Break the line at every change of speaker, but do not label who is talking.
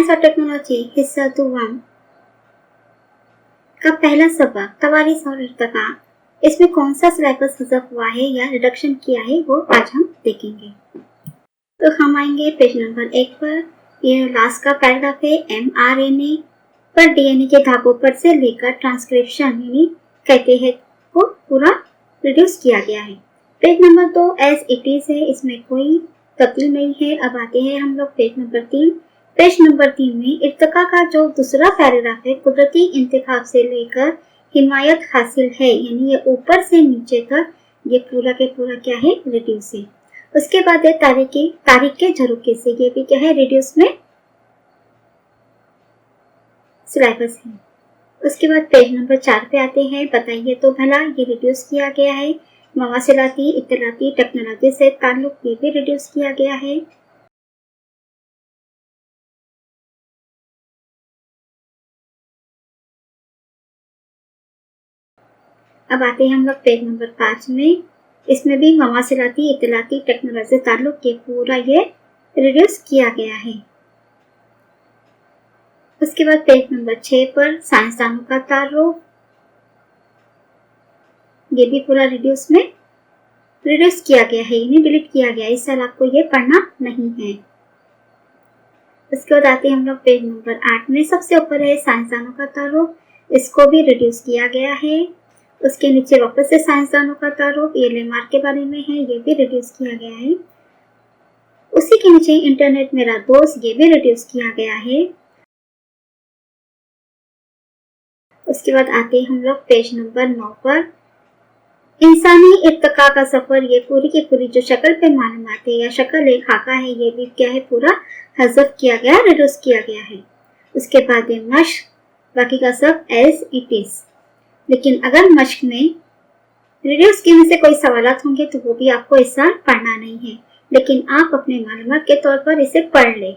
Science और technology हिस्सा 2-1 का पहला सबक तवारीख और इर्तिका, इसमें कौन सा सिलेबस हज़फ हुआ है या रिडक्शन किया है वो आज हम देखेंगे। तो हम आएंगे पेज नंबर 1 पर। ये लास्ट का पैराग्राफ है। mRNA पर DNA के धागों पर से लेकर ट्रांसक्रिप्शन यानी कहते हैं वो पूरा रिड्यूस किया गया है। Page number 2 as it is है, इसमें कोई तब्दील नहीं है। अब आते हैं हम लोग पेज नंबर 3। पेज नंबर 3 में इर्तिका का जो दूसरा पैराग्राफ है, कुदरती इंतखाब से लेकर हिमायत हासिल है, यानी ये ऊपर से नीचे तक ये पूरा के पूरा क्या है, रिड्यूस है। उसके बाद है तारीख के झरोके से, ये भी क्या है, रिड्यूस में सिलेबस है। उसके बाद पेज नंबर 4 पे आते हैं। बताइए तो भला ये रिड्यूस किया गया है। मवासिलाती इत्तलाती टेक्नोलॉजी से ताल्लुक, ये भी रिड्यूस किया गया है। अब आते हैं हम लोग पेज नंबर 5 में। इसमें भी मवासिलाती इत्तलाती टेक्नोलॉजी से ताल्लुक के पूरा ये रिड्यूस किया गया है। उसके बाद पेज नंबर 6 पर साइंसदानों का तारुफ, ये भी पूरा रिड्यूस में रिड्यूस किया गया है, यानी डिलीट किया गया है। इस साल आपको ये पढ़ना नहीं है। उसके बाद आते हैं हम लोग पेज नंबर 8 में। सबसे ऊपर है साइंसदानों का तारुफ, इसको भी रिड्यूस किया गया है। उसके नीचे वापस से साइंसदानों का तारुफ, ये लेमार्क के बारे में है, ये भी रिड्यूस किया गया है। उसी के नीचे इंटरनेट मेरा दोस्त, ये भी रिड्यूस किया गया है। उसके बाद आते हैं हम लोग पेज नंबर 9 पर। इंसानी इर्तिका का सफर, ये पूरी की पूरी जो शक्ल पे मालूमात है या शक्ल एक खाका है, ये भी क्या है, पूरा हज़फ किया गया, रिड्यूस किया गया है। उसके बाद है मश्क, बाकी का सब एज इट इज। लेकिन अगर मश्क में रिड्यूस करने से कोई सवालात होंगे तो वो भी आपको इस साल पढ़ना नहीं है, लेकिन आप अपने मालूमात के तौर पर इसे पढ़ ले।